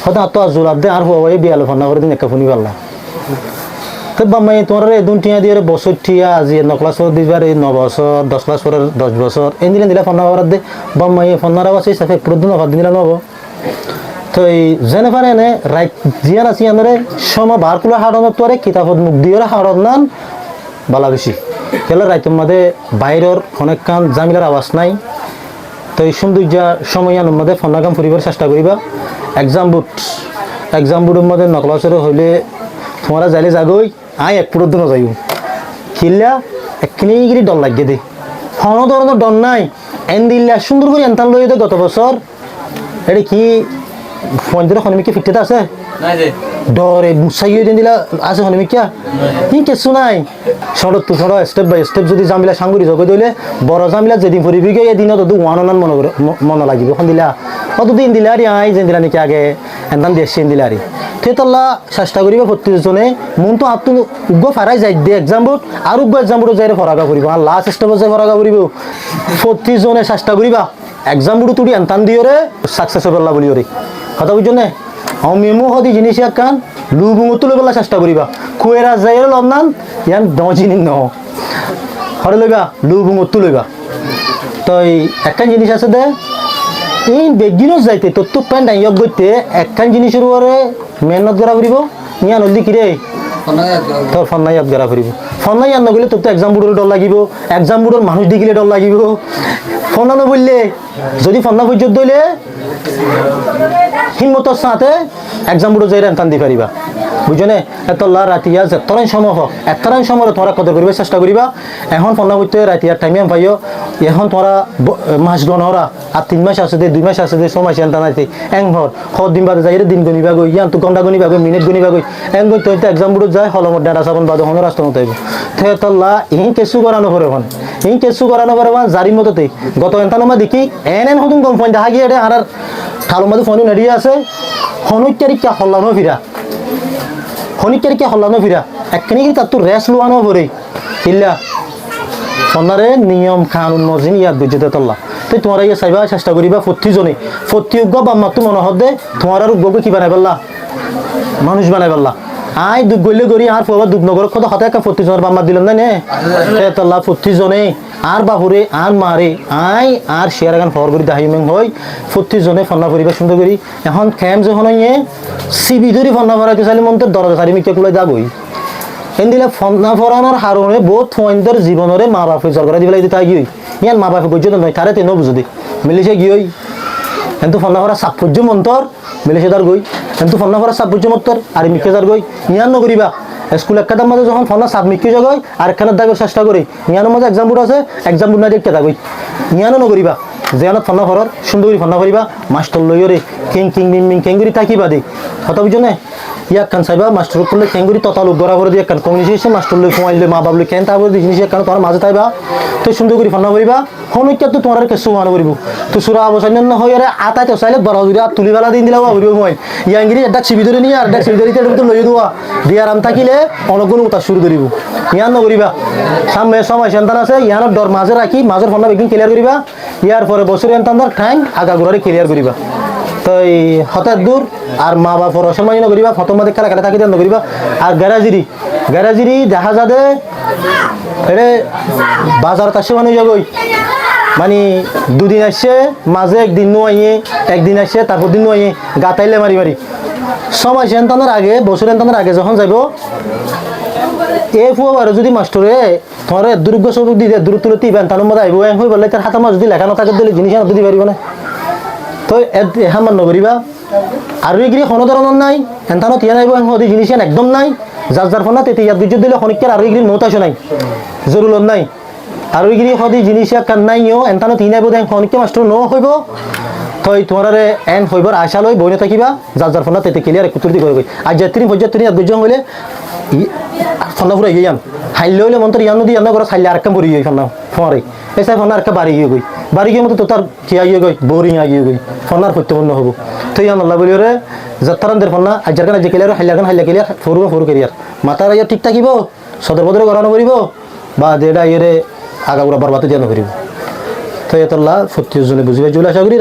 হয়তো আর তো আর জোর দে আর হওয়া বিয়ালো ফন্না করে দিন একা ফোনি পারলা তো বাম্মাই তোমার দুন টিয়া দিয়ে বছর টিয়া আজি 9 ক্লাস দিবার 9 বছর 10 ক্লাস পরে 10 বছর এই দিলে ফন্না করার দে বাম্মাই ফন্নারা আছে সাফে প্রদিন অফার দিলা নব তো এই জেনেফার এনে রাইট জিয়ান আছি আনরে সমা বারকুলা হাড়নত তোরে কিতাবত মুখ দিয়ে হাড়ত নান বালা বেশি কেলা রাইতের মধ্যে বাইরের অনেক কান জামিলার আওয়াজ নাই তো এই সৌন্দর্য সময়ানোর মধ্যে ফন্নাকাম ফুরিবার চেষ্টা করিবা এক্সাম বুটের মধ্যে নকলাসের হইলে তোমরা যাইলে যাগই আই এক পুরো দিনও যাইব খিল্লা একখানি গিরি ডর লাগিয়ে দে কোনো ধরনের ডর নাই এন দিল্লা সুন্দর করে এনতান লই দে গত বছর এটা কি ফোনদের হনমিকে ফিটতে আছে ডরে মুসাইয়ে দিন দিলা আছে হনমিকা ই কিছু নাই সড়ক তো সড়ক স্টেপ বাই স্টেপ যদি জামিলা সাঙ্গুরি জগৈ দইলে বড় জামিলা যেদিন ফুরিবি গে এদিন তো ওয়ান অন মনে লাগিব এখন দিলা অত দিন দিলা আর আই যেন দিলা নাকি আগে এনতান দেশে দিলা আর তেতলা চেষ্টা করিবা প্রত্যেকজনে মন তো আত্ম উগ্র ফারাই যাই দে এক্সাম বোর্ড আর উগ্র এক্সাম বোর্ড যাই ফরাগা করিব আর লাস্ট স্টেপে যাই ফরাগা করিব প্রত্যেকজনে চেষ্টা করিবা এক্সাম বোর্ড তুলি এনতান দিওরে সাকসেসফুল বলি ওরে কথা বুঝনে মেমো হদি জিনিস একান লুবুঙ তুলে বলা চেষ্টা করিবা কুয়েরা যাই লবনান ইয়ান দজিনি ন হরে লইবা লুবুঙ তুলইবা তো একখান জিনিস আছে দে এই বেগিনও যাইতে তোর তো প্যান্ট আইয়ক গইতে একখান জিনিসের উপরে মেহনত করা করিব ইয়ান হলি কিরে তোর ফন্নাই ইয়াদ করা করিব ফন্নাই ইয়ান নগলে তোর তো এক্সাম বোর্ডের ডর লাগিব এক্সাম বোর্ডের মানুষ দেখিলে ডর লাগিব ফন্না নবললে যদি ফন্না পর্যন্ত দইলে হিম্মতর সাথে এক্সাম বোর্ডে যাই এনতান দি পারিবা বুঝনে এতলা রাতিয়া যেতরাই সময় হোক এতরাই সময় তোমরা কদর করিবার চেষ্টা করিবা এখন ফন্না করতে রাতিয়ার টাইমে পাইও এখন তোমরা মাস গণরা আর 3 মাস আছে দে 2 মাস আছে দে 6 মাস এনতান আইতে এংহর হদ দিন বাদে যাই দিন গনিবা গই ইয়ান তো ঘন্টা গনিবা গই মিনিট গনিবা গই এং গই তো এক্সাম বোর্ডে যায় হলমত ডাটা সাবন বাদে হন রাস্তা মত আইব তেতলা ইন কেসু করানো পরে হন ইন কেসু করানো পরে জারি মততে গত এনতানমা দেখি এন হদুন কম ফোন দেখা গিয়ে আর খালো মাঝে ফোন নড়িয়ে আছে হনুকারিকা হল্লানো ফিরা একখানি কি তার তো রেস লোয়ানো পরে ইল্লা ফোনারে নিয়ম কানুন মজিন ইয়াদ বুঝতে তল্লা তাই তোমার ইয়ে চাইবা চেষ্টা করিবা প্রত্যেকজনে প্রত্যেক বাম্মাক তো মনে হদে তোমার আর উগ্রকে কি বানাই পারলা মানুষ বানাই পারলা আই দুঃখ গইলে করি আর ফোবা দুঃখ নগর কত হতে একটা প্রত্যেকজনের বাম্মা দিলেন না নে তল্লা প্রত্যেকজনে আর বাহুরে আর মারে আই আর শেয়ার গান ফর করি দাহিমেং হই প্রত্যেকজনে ফন্না করিবা সুন্দর করি এখন ক্যাম যখন ইয়ে সিবি ধরি ফন্না ফরাইতে চাইলে মন তোর দরজা সারি মিকে কুলাই যাবই এন দিলে ফন্না ফরানোর হারণে বহুত ফোনদের জীবনরে মা বাপে সরকারে দিবেলাই দিতে গিয়ে ইয়ান মা বাপে বুঝতে নয় তারে তেন বুঝতে মিলিছে গিয়ে কিন্তু ফন্না ফরা সাপুর্য মন্তর মিলিছে তার গই কিন্তু ফন্না ফরা সাপুর্য মন্তর আর মিকে তার গই ইয়ান নকরিবা স্কুল একটার মাঝে যখন ফোন সাত মিকি যাগই আর একখানের দাগের চেষ্টা করি ইয়ানোর মাঝে এক্সাম বোর্ড আছে এক্সাম বোর্ড না দেখতে থাকই ইয়ানো নকরিবা যেয়ানত ফন্না ফরার সুন্দর করে ফন্না করিবা মাস্টার লইরে কিং কিং মিং মিং কেঙ্গুরি থাকিবা দে কথা বুঝনে ইয়াক কান চাইবা মাস্টার করলে কেঙ্গুরি ততা লোক গড়া করে দিয়ে কান কমিউনিকেশন মাস্টার লই ফোয়াইলে মা বাবলে কেন তারপরে জিনিস কান তোমার মাঝে তাইবা তো সুন্দর করে ফন্না করিবা হনইকা তো তোমার কেসু মান করিব তো সুরা অবসান ন হই আরে আতাই তো চাইলে বড় দুইরা তুলিবালা দিন দিলাও হইব মই ইয়াঙ্গিরি একটা ছিবি ধরে নিয়ে আর একটা ছিবি ধরে তো লই দুয়া বিয়ার আম থাকিলে অনগুণ উতা শুরু করিব ইয়ান নকরিবা সামনে সময় সন্তান আছে ইয়ানোর ডর মাঝে রাখি মাঝের ফন্না বেগিং ক্লিয়ার করিবা ইয়ার পরে বছর এনতান্দার ঠাই আগা গুড়ারে ক্লিয়ার করিবা তো এই হঠাৎ দূর আর মা বাপর অসম্মানী নকরিবা ফটো মাঝে খেলা খেলা থাকি দেন নকরিবা আর গ্যারাজিরি দেখা যাবে এটা বাজার কাছে মানুষ যাগই মানে দুদিন আসছে মাঝে একদিন নোয়াইয়ে একদিন আসছে তারপর দিন নোয়াইয়ে গাতাইলে মারি মারি সময় এনতানোর আগে বছর এনতানোর আগে যখন যাইব এই ফুয়ারে যদি মাস্টরে তোমার দুর্গ সবুক দিয়ে দূর তুলে তিবেন তার মধ্যে আইব এং হয়ে বললে তার হাতে মাছ যদি লেখা না থাকে দিলে জিনিস দিতে পারিব না তো এহা মান্য করিবা আর এগিরি কোনো ধরনের নাই এনতানো তিয়া নাইব এং হদি জিনিস একদম নাই যার ফোনা তেতে ইয়াদ গুজর দিলে খনিকের আর এগিরি নৌত আসে নাই জরুরত নাই আর এগিরি হদি জিনিস কান নাইও এনতানো তি নাইব দেন খনিকে মাস্টর ন হইব তো তোমার এন হইবার আশা লই বইনে থাকিবা যার ফোনা তেতে ক্লিয়ার কুতুর দি গই আর যাত্রী পর্যাত্রী ইয়াদ গুজর হইলে ফোনা ফুরাই গিয়ান হাইলে হইলে মন্তর ইয়ান নদী ইয়ান করে সাইলে আরেকটা বড়ি গই ফোনা ফরে এসে ফোনা আরেকটা বাড়ি গিয়ে গই বাড়ি গিয়ে মতো তো তার কি আইয়ে গই বোরিং আগিয়ে গই ফোনার প্রত্যপন্ন হবো তো ইয়ান আল্লাহ বলি রে যাত্রানদের ফোনা আজার কানা যে ক্লিয়ার হাইলা ক্লিয়ার ফরু ক্লিয়ার মাথার আইয়া ঠিক থাকিব সদর বদরে গড়ানো করিব বা যেটা ইয়ে আগাগুড়া বরবাতে দিয়ে নকরিব তো এতল্লা 40 জনে বুঝিবে জুলে আশা করি।